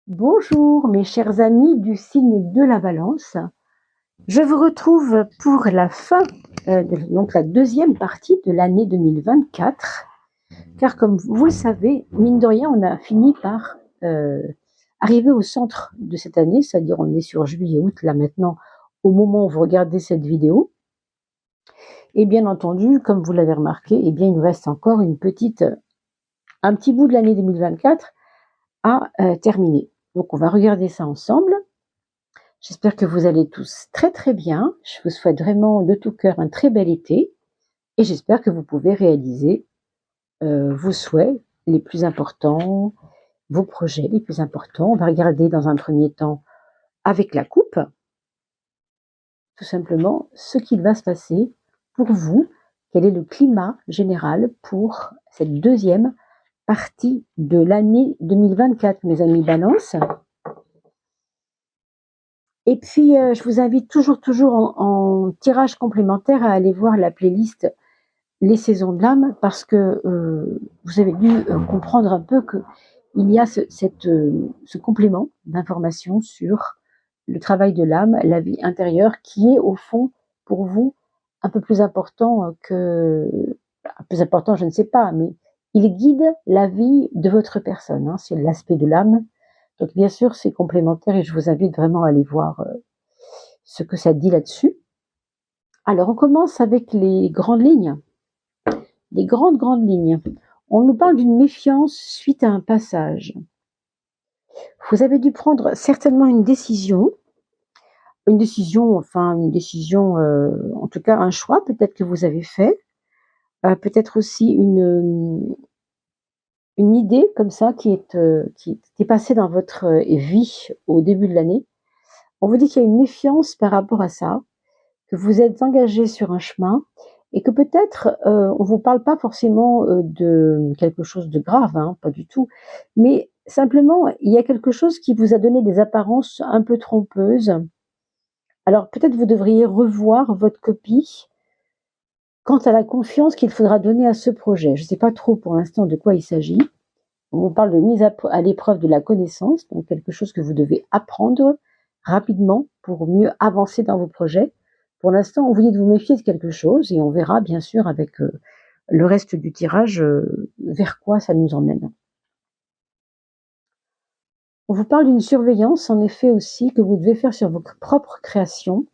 Bonjour mes chers amis du signe de la Balance. Je vous retrouve pour la fin, donc la deuxième partie de l'année 2024. Car comme vous le savez, mine de rien, on a fini par arriver au centre de cette année, c'est-à-dire on est sur juillet-août là maintenant, au moment où vous regardez cette vidéo. Et bien entendu, comme vous l'avez remarqué, eh bien, il nous reste encore un petit bout de l'année 2024 à terminer. Donc on va regarder ça ensemble. J'espère que vous allez tous très très bien. Je vous souhaite vraiment de tout cœur un très bel été et j'espère que vous pouvez réaliser vos souhaits les plus importants, vos projets les plus importants. On va regarder dans un premier temps avec la coupe, tout simplement ce qu'il va se passer pour vous, quel est le climat général pour cette deuxième partie de l'année 2024, mes amis Balance. Et puis, je vous invite toujours en tirage complémentaire à aller voir la playlist Les saisons de l'âme parce que vous avez dû comprendre un peu qu'il y a ce complément d'information sur le travail de l'âme, la vie intérieure, qui est au fond pour vous un peu plus important plus important, je ne sais pas, mais il guide la vie de votre personne. Hein, c'est l'aspect de l'âme. Donc bien sûr, c'est complémentaire et je vous invite vraiment à aller voir ce que ça dit là-dessus. Alors, on commence avec les grandes lignes. Les grandes lignes. On nous parle d'une méfiance suite à un passage. Vous avez dû prendre certainement une décision, en tout cas un choix peut-être que vous avez fait, peut-être aussi une idée comme ça qui est passée dans votre vie au début de l'année. On vous dit qu'il y a une méfiance par rapport à ça, que vous êtes engagé sur un chemin et que peut-être on vous parle pas forcément de quelque chose de grave, hein, pas du tout, mais simplement il y a quelque chose qui vous a donné des apparences un peu trompeuses. Alors peut-être vous devriez revoir votre copie quant à la confiance qu'il faudra donner à ce projet. Je ne sais pas trop pour l'instant de quoi il s'agit. On vous parle de mise à l'épreuve de la connaissance, donc quelque chose que vous devez apprendre rapidement pour mieux avancer dans vos projets. Pour l'instant, on vous dit de vous méfier de quelque chose et on verra bien sûr avec le reste du tirage vers quoi ça nous emmène. On vous parle d'une surveillance en effet aussi que vous devez faire sur vos propres créations.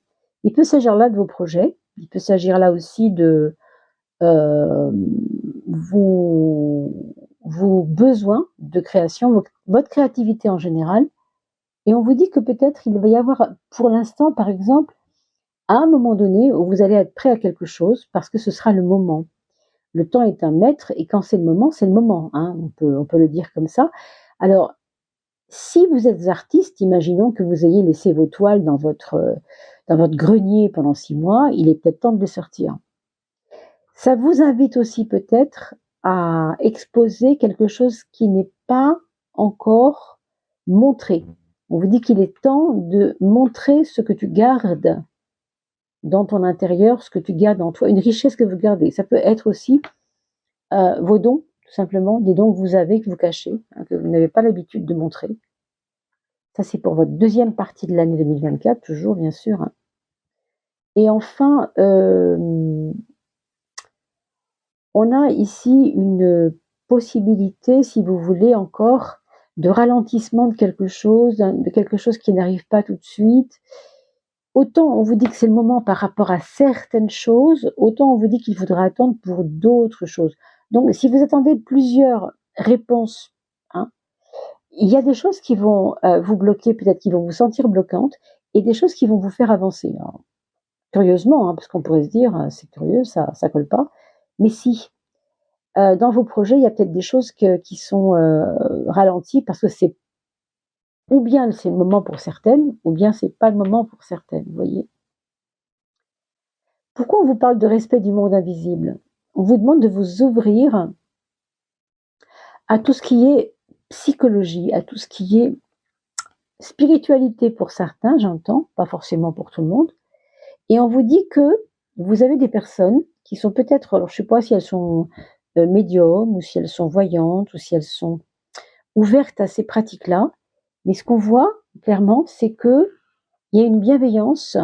Il peut s'agir là de vos projets, il peut s'agir là aussi de vos besoins de création, votre créativité en général. Et on vous dit que peut-être il va y avoir pour l'instant, par exemple, à un moment donné où vous allez être prêt à quelque chose parce que ce sera le moment. Le temps est un maître et quand c'est le moment, c'est le moment. Hein, on peut le dire comme ça. Alors, si vous êtes artiste, imaginons que vous ayez laissé vos toiles dans votre grenier pendant 6 mois, il est peut-être temps de les sortir. Ça vous invite aussi peut-être à exposer quelque chose qui n'est pas encore montré. On vous dit qu'il est temps de montrer ce que tu gardes dans ton intérieur, ce que tu gardes en toi, une richesse que vous gardez. Ça peut être aussi vos dons, tout simplement, des dons que vous avez, que vous cachez, hein, que vous n'avez pas l'habitude de montrer. Ça, c'est pour votre deuxième partie de l'année 2024, toujours, bien sûr. Et enfin, on a ici une possibilité, si vous voulez, encore de ralentissement de quelque chose qui n'arrive pas tout de suite. Autant on vous dit que c'est le moment par rapport à certaines choses, autant on vous dit qu'il faudra attendre pour d'autres choses. Donc, si vous attendez plusieurs réponses, hein, il y a des choses qui vont vous bloquer, peut-être qui vont vous sentir bloquantes, et des choses qui vont vous faire avancer. Alors, curieusement, hein, parce qu'on pourrait se dire, c'est curieux, ça colle pas. Mais si, dans vos projets, il y a peut-être des choses qui sont ralenties parce que c'est ou bien c'est le moment pour certaines, ou bien c'est pas le moment pour certaines, vous voyez. Pourquoi on vous parle de respect du monde invisible? On vous demande de vous ouvrir à tout ce qui est psychologie, à tout ce qui est spiritualité pour certains, j'entends, pas forcément pour tout le monde. Et on vous dit que vous avez des personnes qui sont peut-être, alors je sais pas si elles sont médiums, ou si elles sont voyantes, ou si elles sont ouvertes à ces pratiques-là, Mais ce qu'on voit clairement, c'est que il y a une bienveillance,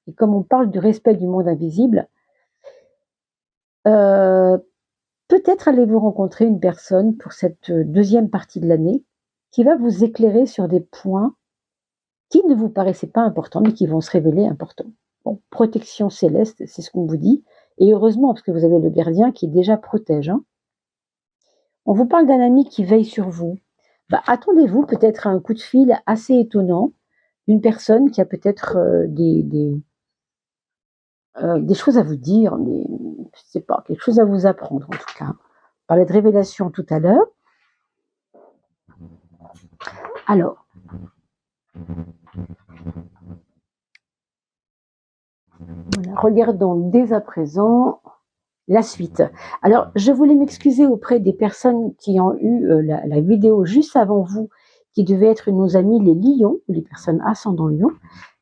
et comme on parle du respect du monde invisible, peut-être allez-vous rencontrer une personne pour cette deuxième partie de l'année qui va vous éclairer sur des points qui ne vous paraissaient pas importants, mais qui vont se révéler importants. Bon, protection céleste, c'est ce qu'on vous dit, et heureusement, parce que vous avez le gardien qui déjà protège. Hein. On vous parle d'un ami qui veille sur vous. Bah, attendez-vous peut-être à un coup de fil assez étonnant d'une personne qui a peut-être des choses à vous dire, je sais pas, quelque chose à vous apprendre en tout cas. On parlait de révélation tout à l'heure. Alors, voilà, regardons dès à présent la suite. Alors, je voulais m'excuser auprès des personnes qui ont eu la vidéo juste avant vous, qui devaient être nos amis les lions, les personnes ascendant lion,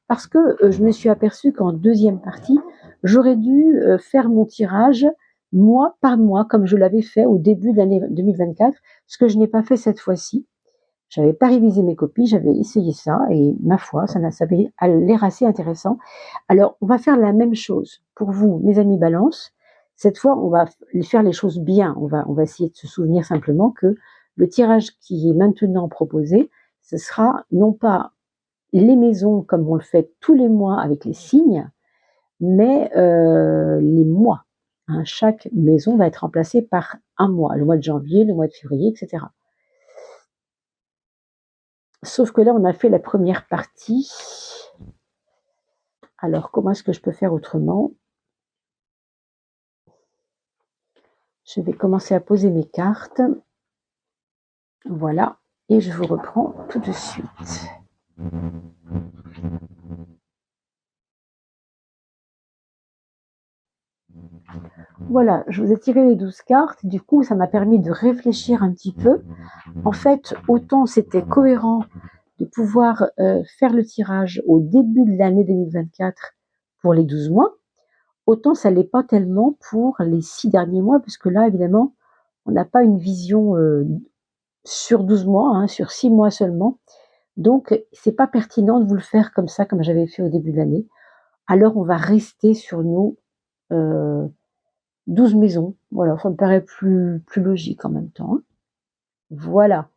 parce que je me suis aperçue qu'en deuxième partie, j'aurais dû faire mon tirage mois par mois, comme je l'avais fait au début de l'année 2024, ce que je n'ai pas fait cette fois-ci. J'avais pas révisé mes copies, j'avais essayé ça, et ma foi, ça avait l'air assez intéressant. Alors, on va faire la même chose pour vous, mes amis Balance. Cette fois, on va faire les choses bien. On va essayer de se souvenir simplement que le tirage qui est maintenant proposé, ce sera non pas les maisons comme on le fait tous les mois avec les signes, mais les mois. Hein, chaque maison va être remplacée par un mois, le mois de janvier, le mois de février, etc. Sauf que là, on a fait la première partie. Alors, comment est-ce que je peux faire autrement? Je vais commencer à poser mes cartes. Voilà. Et je vous reprends tout de suite. Voilà, je vous ai tiré les 12 cartes. Du coup, ça m'a permis de réfléchir un petit peu. En fait, autant c'était cohérent de pouvoir faire le tirage au début de l'année 2024 pour les 12 mois, autant ça l'est pas tellement pour les 6 derniers mois, puisque là, évidemment, on n'a pas une vision sur 12 mois, hein, sur 6 mois seulement. Donc, c'est pas pertinent de vous le faire comme ça, comme j'avais fait au début de l'année. Alors, on va rester sur nos 12 maisons. Voilà, ça me paraît plus logique en même temps. Hein. Voilà.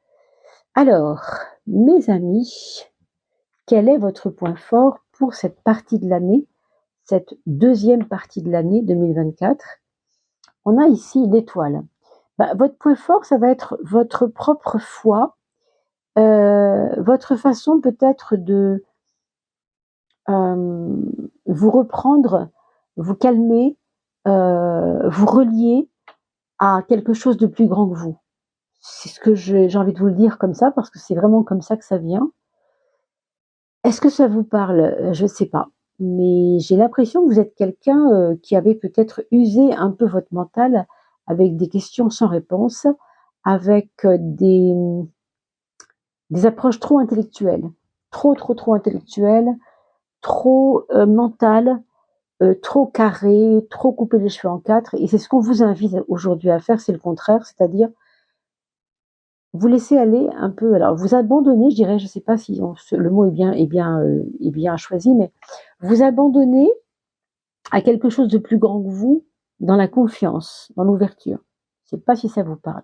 Alors, mes amis, quel est votre point fort pour cette partie de l'année, cette deuxième partie de l'année 2024? On a ici l'étoile. Bah, votre point fort, ça va être votre propre foi, votre façon peut-être de vous reprendre, vous calmer, vous relier à quelque chose de plus grand que vous. C'est ce que j'ai envie de vous le dire comme ça, parce que c'est vraiment comme ça que ça vient. Est-ce que ça vous parle? Je ne sais pas. Mais j'ai l'impression que vous êtes quelqu'un qui avait peut-être usé un peu votre mental avec des questions sans réponse, avec des approches trop intellectuelles, trop intellectuelles, trop mentales, trop carrées, trop couper les cheveux en quatre. Et c'est ce qu'on vous invite aujourd'hui à faire, c'est le contraire, c'est-à-dire vous laissez aller un peu, alors vous abandonnez, je dirais, je ne sais pas si le mot est bien choisi, mais vous abandonnez à quelque chose de plus grand que vous dans la confiance, dans l'ouverture. Je ne sais pas si ça vous parle.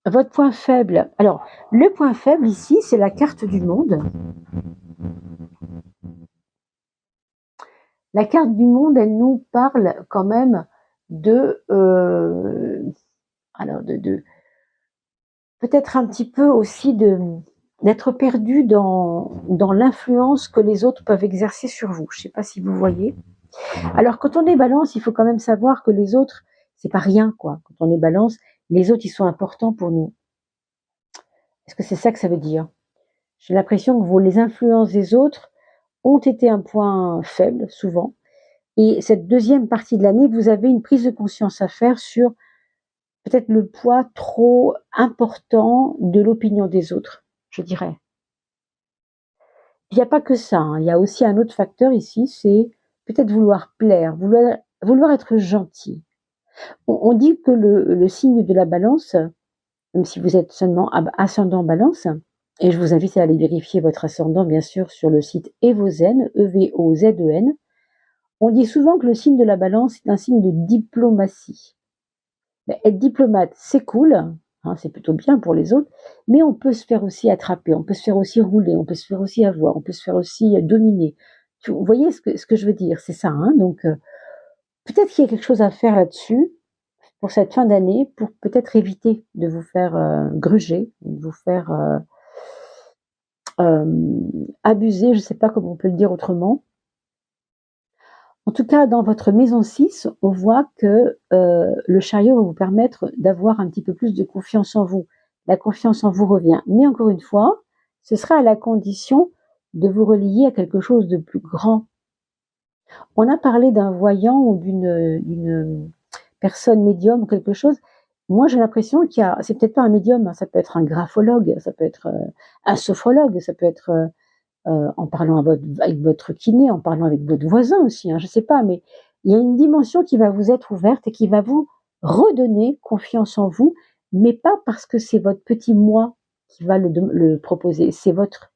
Votre point faible, alors le point faible ici, c'est la carte du monde. La carte du monde, elle nous parle quand même de peut-être un petit peu aussi d'être perdu dans l'influence que les autres peuvent exercer sur vous. Je ne sais pas si vous voyez. Alors, quand on est balance, il faut quand même savoir que les autres, c'est pas rien, quoi. Quand on est balance, les autres, ils sont importants pour nous. Est-ce que c'est ça que ça veut dire? J'ai l'impression que les influences des autres ont été un point faible, souvent. Et cette deuxième partie de l'année, vous avez une prise de conscience à faire sur peut-être le poids trop important de l'opinion des autres, je dirais. Il n'y a pas que ça, hein. Il y a aussi un autre facteur ici, c'est peut-être vouloir plaire, vouloir être gentil. On dit que le signe de la balance, même si vous êtes seulement ascendant Balance. Et je vous invite à aller vérifier votre ascendant, bien sûr, sur le site Evozen, E-V-O-Z-E-N. On dit souvent que le signe de la Balance est un signe de diplomatie. Mais être diplomate, c'est cool, hein, c'est plutôt bien pour les autres, mais on peut se faire aussi attraper, on peut se faire aussi rouler, on peut se faire aussi avoir, on peut se faire aussi dominer. Vous voyez ce que je veux dire, c'est ça. Hein, donc, peut-être qu'il y a quelque chose à faire là-dessus pour cette fin d'année, pour peut-être éviter de vous faire gruger, de vous faire abuser, je ne sais pas comment on peut le dire autrement. En tout cas, dans votre maison 6, on voit que le chariot va vous permettre d'avoir un petit peu plus de confiance en vous. La confiance en vous revient. Mais encore une fois, ce sera à la condition de vous relier à quelque chose de plus grand. On a parlé d'un voyant ou d'une personne médium ou quelque chose. Moi, j'ai l'impression qu'il y a, c'est peut-être pas un médium, hein, ça peut être un graphologue, ça peut être un sophrologue, ça peut être en parlant avec votre kiné, en parlant avec votre voisin aussi, hein, je ne sais pas, mais il y a une dimension qui va vous être ouverte et qui va vous redonner confiance en vous, mais pas parce que c'est votre petit moi qui va le proposer, c'est votre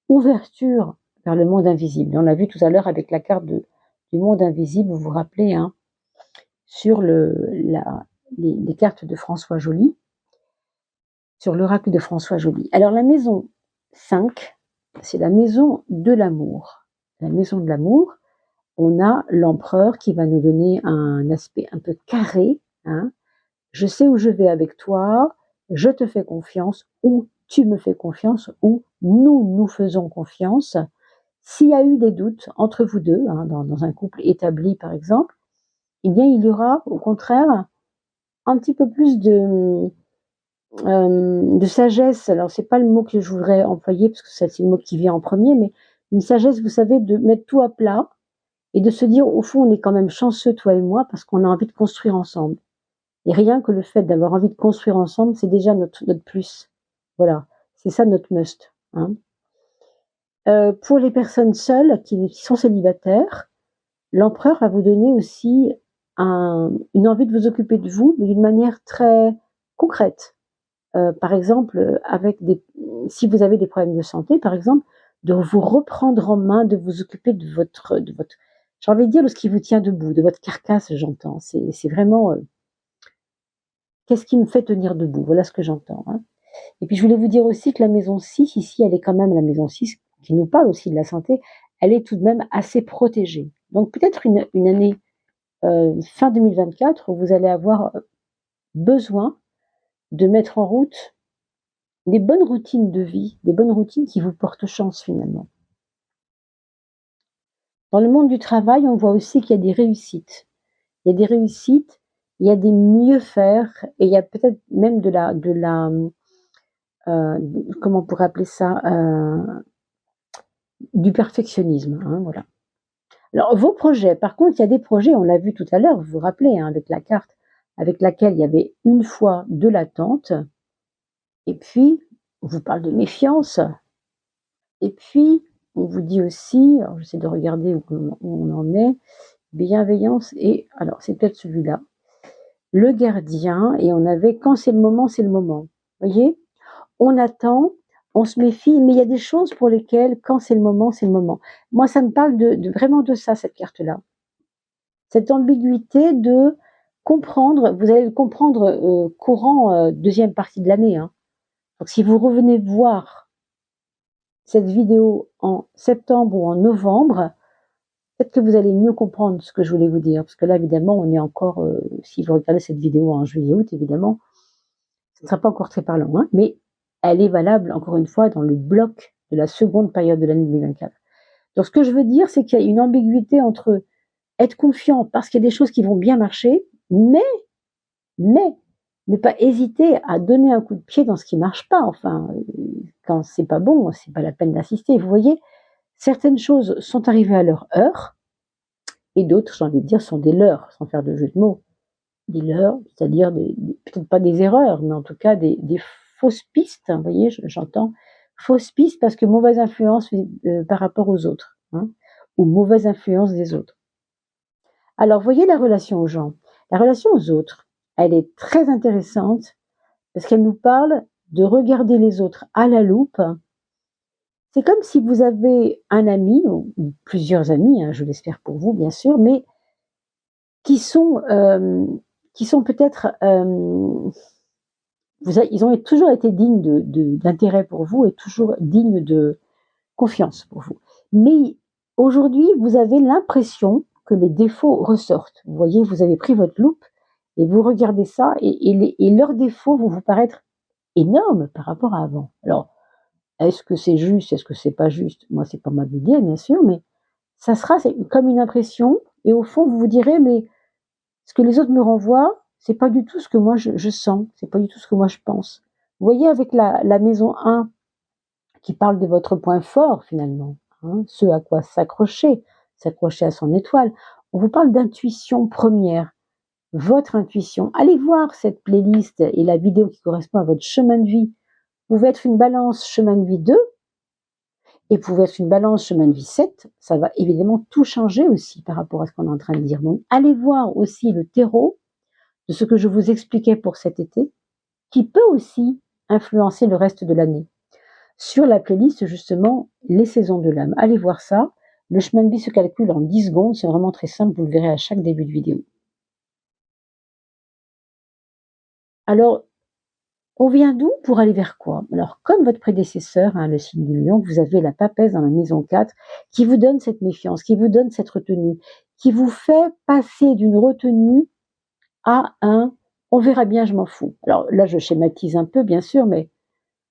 ouverture vers le monde invisible. On l'a vu tout à l'heure avec la carte du monde invisible, vous vous rappelez, hein, sur les cartes de François Joly, sur l'oracle de François Joly. Alors la maison 5, c'est la maison de l'amour. La maison de l'amour, on a l'empereur qui va nous donner un aspect un peu carré. Hein. Je sais où je vais avec toi, je te fais confiance, ou tu me fais confiance, ou nous faisons confiance. S'il y a eu des doutes entre vous deux, hein, dans un couple établi par exemple, eh bien il y aura au contraire un petit peu plus de sagesse. Alors c'est pas le mot que je voudrais employer parce que c'est le mot qui vient en premier, mais une sagesse, vous savez, de mettre tout à plat et de se dire au fond on est quand même chanceux toi et moi parce qu'on a envie de construire ensemble. Et rien que le fait d'avoir envie de construire ensemble, c'est déjà notre plus. Voilà, c'est ça notre must. Hein. Pour les personnes seules qui sont célibataires, l'empereur va vous donner aussi une envie de vous occuper de vous, mais d'une manière très concrète. Par exemple, si vous avez des problèmes de santé, par exemple, de vous reprendre en main, de vous occuper de votre j'ai envie de dire de ce qui vous tient debout, de votre carcasse, j'entends. C'est vraiment qu'est-ce qui me fait tenir debout, voilà ce que j'entends. Hein. Et puis je voulais vous dire aussi que la maison 6, ici, elle est quand même la maison 6, qui nous parle aussi de la santé, elle est tout de même assez protégée. Donc peut-être une année fin 2024 où vous allez avoir besoin de mettre en route des bonnes routines de vie, des bonnes routines qui vous portent chance finalement. Dans le monde du travail, on voit aussi qu'il y a des réussites. Il y a des réussites, il y a des mieux faire et il y a peut-être même comment on pourrait appeler ça, du perfectionnisme. Hein, voilà. Alors vos projets, par contre, il y a des projets, on l'a vu tout à l'heure, vous vous rappelez, hein, avec la carte avec laquelle il y avait une fois de l'attente, et puis on vous parle de méfiance, et puis on vous dit aussi, alors j'essaie de regarder où on en est, bienveillance, et alors c'est peut-être celui-là, le gardien, et on avait quand c'est le moment, c'est le moment. Vous voyez, on attend, on se méfie, mais il y a des choses pour lesquelles, quand c'est le moment, c'est le moment. Moi, ça me parle vraiment de ça, cette carte-là. Cette ambiguïté de comprendre, vous allez le comprendre courant deuxième partie de l'année. Hein. Donc si vous revenez voir cette vidéo en septembre ou en novembre, peut-être que vous allez mieux comprendre ce que je voulais vous dire. Parce que là, évidemment, on est encore, si vous regardez cette vidéo en juillet-août, évidemment, ce ne sera pas encore très parlant. Hein, mais elle est valable, encore une fois, dans le bloc de la seconde période de l'année 2024. Donc ce que je veux dire, c'est qu'il y a une ambiguïté entre être confiant parce qu'il y a des choses qui vont bien marcher, mais ne pas hésiter à donner un coup de pied dans ce qui marche pas. Enfin, quand c'est pas bon, c'est pas la peine d'insister. Vous voyez, certaines choses sont arrivées à leur heure, et d'autres, j'ai envie de dire, sont des leurs, sans faire de jeu de mots. Des leurs, c'est-à-dire peut-être pas des erreurs, mais en tout cas des fausses pistes. Vous voyez, j'entends fausses pistes parce que mauvaise influence par rapport aux autres, hein, ou mauvaise influence des autres. Alors, voyez la relation aux gens. La relation aux autres, elle est très intéressante parce qu'elle nous parle de regarder les autres à la loupe. C'est comme si vous avez un ami, ou plusieurs amis, hein, je l'espère pour vous bien sûr, mais qui sont peut-être, ils ont toujours été dignes d'intérêt pour vous et toujours dignes de confiance pour vous. Mais aujourd'hui, vous avez l'impression que les défauts ressortent. Vous voyez, vous avez pris votre loupe et vous regardez ça et leurs défauts vont vous paraître énormes par rapport à avant. Alors, est-ce que c'est juste, est-ce que c'est pas juste? Moi, c'est pas ma idée, bien sûr, mais ça sera comme une impression et au fond, vous vous direz, mais ce que les autres me renvoient, c'est pas du tout ce que moi je sens, c'est pas du tout ce que moi je pense. Vous voyez, avec la maison 1, qui parle de votre point fort finalement, hein, ce à quoi s'accrocher à son étoile. On vous parle d'intuition première, votre intuition. Allez voir cette playlist et la vidéo qui correspond à votre chemin de vie. Vous pouvez être une balance chemin de vie 2 et vous pouvez être une balance chemin de vie 7. Ça va évidemment tout changer aussi par rapport à ce qu'on est en train de dire. Donc allez voir aussi le terreau de ce que je vous expliquais pour cet été, qui peut aussi influencer le reste de l'année. Sur la playlist, justement, les saisons de l'âme. Allez voir ça. Le chemin de vie se calcule en 10 secondes. C'est vraiment très simple. Vous le verrez à chaque début de vidéo. Alors, on vient d'où pour aller vers quoi? Alors, comme votre prédécesseur, hein, le signe du lion, vous avez la papesse dans la maison 4 qui vous donne cette méfiance, qui vous donne cette retenue, qui vous fait passer d'une retenue à un « on verra bien, je m'en fous ». Alors là, je schématise un peu, bien sûr, mais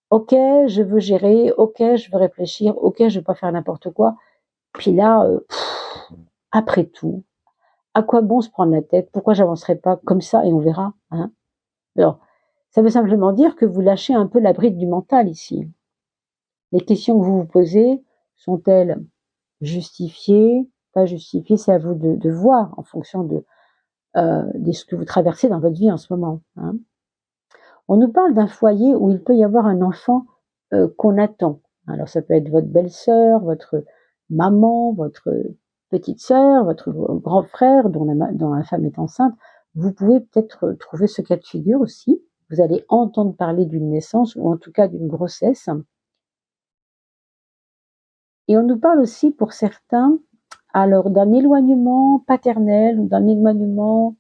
ok, je veux gérer, ok, je veux réfléchir, ok, je veux pas faire n'importe quoi. Puis là, après tout, à quoi bon se prendre la tête? Pourquoi j'avancerai pas comme ça et on verra, hein? Alors, ça veut simplement dire que vous lâchez un peu la bride du mental ici. Les questions que vous vous posez sont-elles justifiées, pas justifiées? C'est à vous de voir en fonction de ce que vous traversez dans votre vie en ce moment, hein. On nous parle d'un foyer où il peut y avoir un enfant qu'on attend. Alors ça peut être votre belle-sœur, votre maman, votre petite sœur, votre grand frère dont la femme est enceinte. Vous pouvez peut-être trouver ce cas de figure aussi. Vous allez entendre parler d'une naissance ou en tout cas d'une grossesse. Et on nous parle aussi pour certains alors d'un éloignement paternel ou d'un éloignement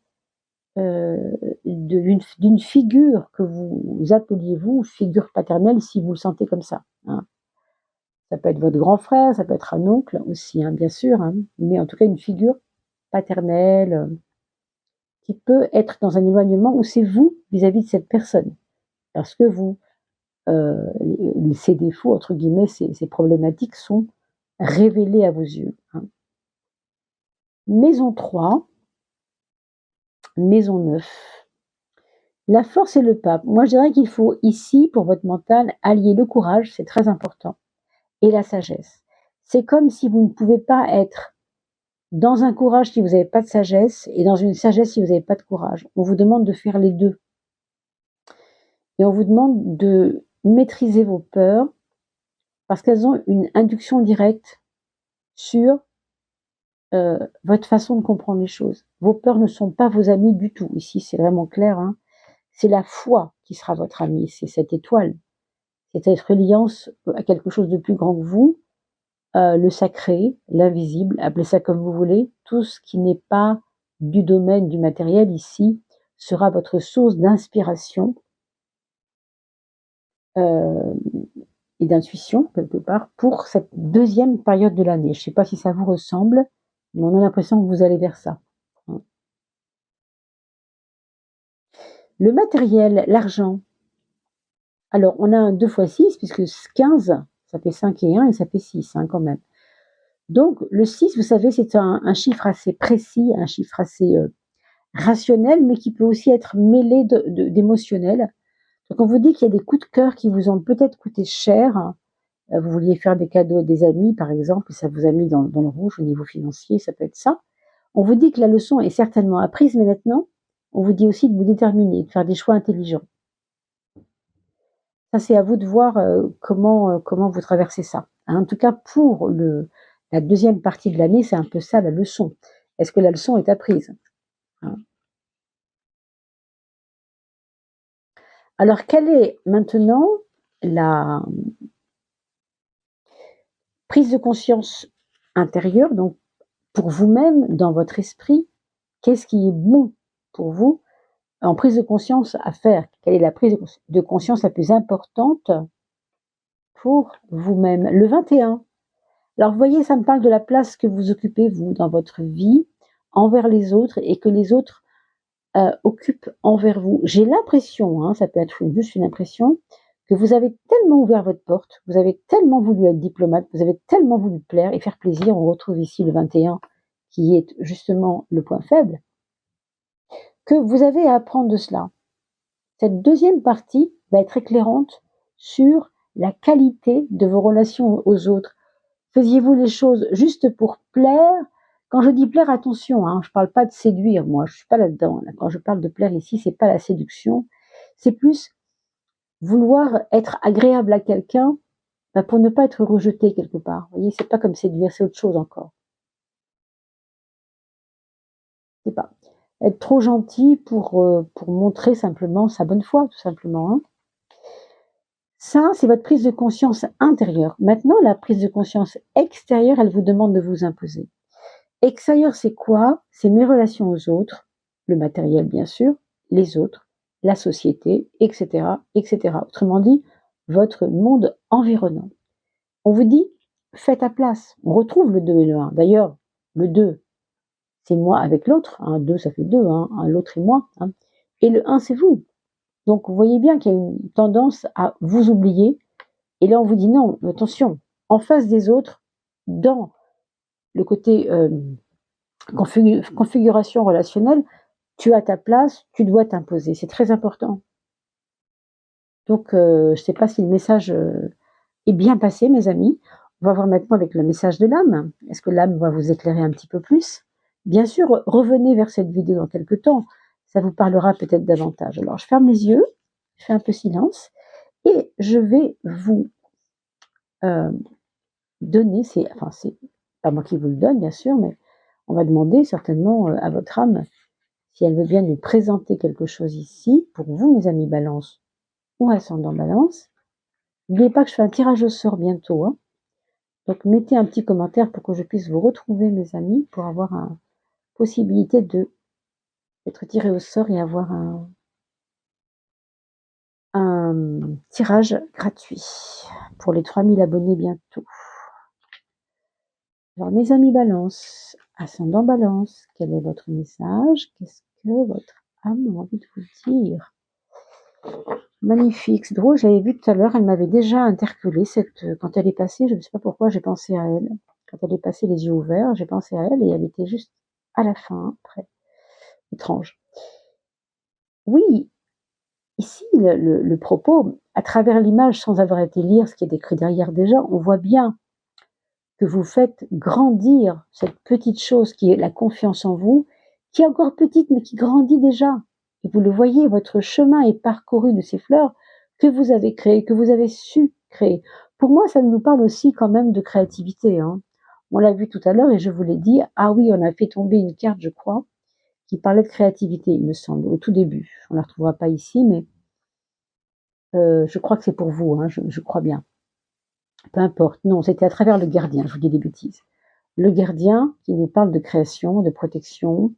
d'une figure que vous appeliez vous, figure paternelle, si vous le sentez comme ça, hein. Ça peut être votre grand frère, ça peut être un oncle aussi, hein, bien sûr, hein, mais en tout cas une figure paternelle qui peut être dans un éloignement où c'est vous vis-à-vis de cette personne. Parce que vous, ces défauts, entre guillemets, ces problématiques sont révélées à vos yeux, hein. Maison 3, maison 9. La force et le pape. Moi, je dirais qu'il faut ici, pour votre mental, allier le courage, c'est très important, et la sagesse. C'est comme si vous ne pouvez pas être dans un courage si vous n'avez pas de sagesse, et dans une sagesse si vous n'avez pas de courage. On vous demande de faire les deux. Et on vous demande de maîtriser vos peurs, parce qu'elles ont une induction directe sur votre façon de comprendre les choses. Vos peurs ne sont pas vos amis du tout. Ici, c'est vraiment clair, hein. C'est la foi qui sera votre ami, c'est cette étoile, c'est cette reliance à quelque chose de plus grand que vous, le sacré, l'invisible, appelez ça comme vous voulez. Tout ce qui n'est pas du domaine du matériel ici sera votre source d'inspiration et d'intuition quelque part pour cette deuxième période de l'année. Je ne sais pas si ça vous ressemble, mais on a l'impression que vous allez vers ça. Le matériel, l'argent. Alors, on a un 2 x 6, puisque 15, ça fait 5 et 1, et ça fait 6, hein, quand même. Donc, le 6, vous savez, c'est un chiffre assez précis, un chiffre assez rationnel, mais qui peut aussi être mêlé d'émotionnel. Donc, on vous dit qu'il y a des coups de cœur qui vous ont peut-être coûté cher. Vous vouliez faire des cadeaux à des amis, par exemple, et ça vous a mis dans le rouge au niveau financier, ça peut être ça. On vous dit que la leçon est certainement apprise, mais maintenant, on vous dit aussi de vous déterminer, de faire des choix intelligents. Ça, c'est à vous de voir comment vous traversez ça. En tout cas, pour la deuxième partie de l'année, c'est un peu ça la leçon. Est-ce que la leçon est apprise, hein? Alors, quelle est maintenant la prise de conscience intérieure, donc pour vous-même, dans votre esprit, qu'est-ce qui est bon pour vous en prise de conscience à faire? Quelle est la prise de conscience la plus importante pour vous-même? Le 21. Alors, vous voyez, ça me parle de la place que vous occupez, vous, dans votre vie, envers les autres, et que les autres occupent envers vous. J'ai l'impression, hein, ça peut être juste une impression, que vous avez tellement ouvert votre porte, vous avez tellement voulu être diplomate, vous avez tellement voulu plaire et faire plaisir. On retrouve ici le 21, qui est justement le point faible, que vous avez à apprendre de cela. Cette deuxième partie va être éclairante sur la qualité de vos relations aux autres. Faisiez-vous les choses juste pour plaire? Quand je dis plaire, attention, hein, je ne parle pas de séduire, moi, je ne suis pas là-dedans. Là. Quand je parle de plaire ici, c'est pas la séduction, c'est plus vouloir être agréable à quelqu'un pour ne pas être rejeté quelque part. Vous voyez, c'est pas comme séduire, c'est autre chose encore. C'est pas être trop gentil pour montrer simplement sa bonne foi, tout simplement. Hein. Ça, c'est votre prise de conscience intérieure. Maintenant, la prise de conscience extérieure, elle vous demande de vous imposer. Extérieur, c'est quoi? C'est mes relations aux autres, le matériel bien sûr, les autres, la société, etc., etc. Autrement dit, votre monde environnant. On vous dit, faites à place. On retrouve le 2 et le 1. D'ailleurs, le 2, c'est moi avec l'autre. Un 2, ça fait 2. Hein. L'autre et moi. Hein. Et le 1, c'est vous. Donc, vous voyez bien qu'il y a une tendance à vous oublier. Et là, on vous dit non, attention, en face des autres, dans le côté configuration relationnelle, tu as ta place, tu dois t'imposer. C'est très important. Donc, je ne sais pas si le message est bien passé, mes amis. On va voir maintenant avec le message de l'âme. Est-ce que l'âme va vous éclairer un petit peu plus? Bien sûr, revenez vers cette vidéo dans quelques temps. Ça vous parlera peut-être davantage. Alors, je ferme les yeux, je fais un peu silence et je vais vous donner, c'est pas moi qui vous le donne, bien sûr, mais on va demander certainement à votre âme si elle veut bien nous présenter quelque chose ici, pour vous, mes amis Balance ou ascendant Balance. N'oubliez pas que je fais un tirage au sort bientôt. Hein. Donc, mettez un petit commentaire pour que je puisse vous retrouver, mes amis, pour avoir une possibilité d'être tiré au sort et avoir un tirage gratuit pour les 3000 abonnés bientôt. Alors, mes amis Balance, ascendant Balance, quel est votre message? Qu'est-ce que votre âme a envie de vous dire? Magnifique, c'est drôle, j'avais vu tout à l'heure, elle m'avait déjà interpellée quand elle est passée, je ne sais pas pourquoi j'ai pensé à elle. Quand elle est passée les yeux ouverts, j'ai pensé à elle et elle était juste à la fin, après. Étrange. Oui, ici, le propos, à travers l'image, sans avoir été lire ce qui est écrit derrière déjà, on voit bien que vous faites grandir cette petite chose qui est la confiance en vous, qui est encore petite mais qui grandit déjà. Et vous le voyez, votre chemin est parcouru de ces fleurs que vous avez créées, que vous avez su créer. Pour moi, ça nous parle aussi quand même de créativité. Hein. On l'a vu tout à l'heure et je vous l'ai dit, ah oui, on a fait tomber une carte, je crois, qui parlait de créativité, il me semble, au tout début. On ne la retrouvera pas ici, mais je crois que c'est pour vous, hein, je crois bien. Peu importe, non, c'était à travers le gardien, je vous dis des bêtises. Le gardien qui nous parle de création, de protection,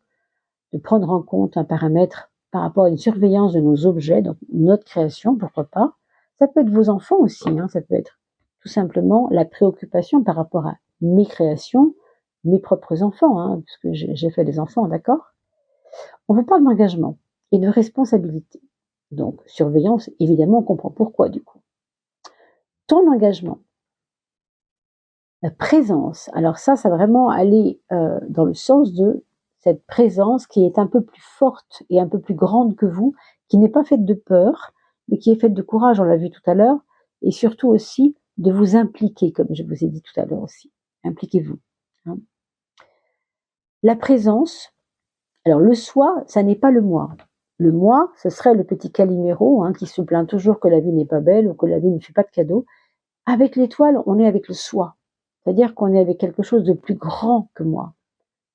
de prendre en compte un paramètre par rapport à une surveillance de nos objets, donc notre création, pourquoi pas. Ça peut être vos enfants aussi, hein, ça peut être tout simplement la préoccupation par rapport à mes créations, mes propres enfants, hein, puisque j'ai fait des enfants, d'accord? On vous parle d'engagement et de responsabilité. Donc, surveillance, évidemment, on comprend pourquoi du coup. Ton engagement, la présence, alors ça va vraiment aller dans le sens de cette présence qui est un peu plus forte et un peu plus grande que vous, qui n'est pas faite de peur, mais qui est faite de courage, on l'a vu tout à l'heure, et surtout aussi de vous impliquer, comme je vous ai dit tout à l'heure aussi. Impliquez-vous. Hein. La présence, alors le soi, ça n'est pas le moi. Le moi, ce serait le petit Calimero qui se plaint toujours que la vie n'est pas belle ou que la vie ne fait pas de cadeaux. Avec l'étoile, on est avec le soi. C'est-à-dire qu'on est avec quelque chose de plus grand que moi,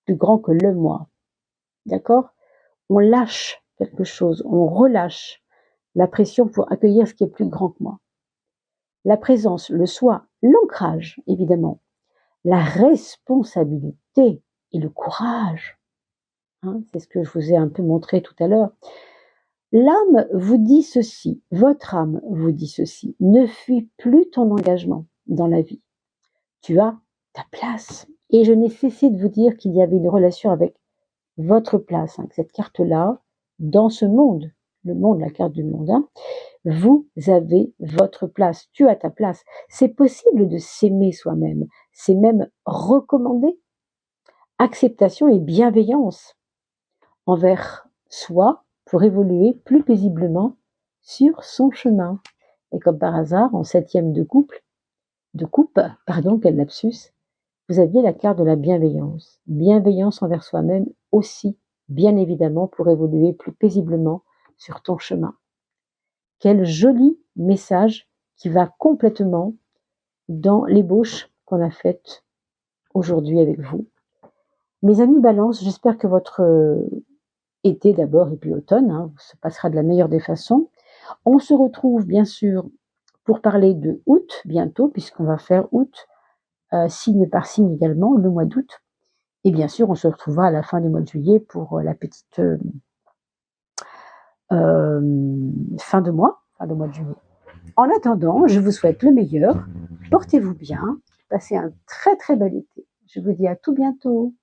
plus grand que le moi. D'accord? On lâche quelque chose, on relâche. la pression pour accueillir ce qui est plus grand que moi. La présence, le soi, l'ancrage, évidemment, la responsabilité et le courage. Hein, c'est ce que je vous ai un peu montré tout à l'heure. L'âme vous dit ceci, votre âme vous dit ceci, ne fuis plus ton engagement dans la vie. Tu as ta place. Et je n'ai cessé de vous dire qu'il y avait une relation avec votre place, hein, cette carte-là, dans ce monde, le monde, la carte du monde, hein, vous avez votre place, tu as ta place. C'est possible de s'aimer soi-même, c'est même recommandé. Acceptation et bienveillance envers soi pour évoluer plus paisiblement sur son chemin. Et comme par hasard, en 7e de coupe, quel lapsus, vous aviez la carte de la bienveillance. Bienveillance envers soi-même aussi, bien évidemment, pour évoluer plus paisiblement sur ton chemin. Quel joli message qui va complètement dans l'ébauche qu'on a faite aujourd'hui avec vous. Mes amis Balance, j'espère que votre été d'abord et puis automne se passera de la meilleure des façons. On se retrouve bien sûr pour parler de août bientôt, puisqu'on va faire août signe par signe également, le mois d'août. Et bien sûr, on se retrouvera à la fin du mois de juillet pour la petite fin de mois de juillet. En attendant, je vous souhaite le meilleur. Portez-vous bien. Passez un très très bel été. Je vous dis à tout bientôt.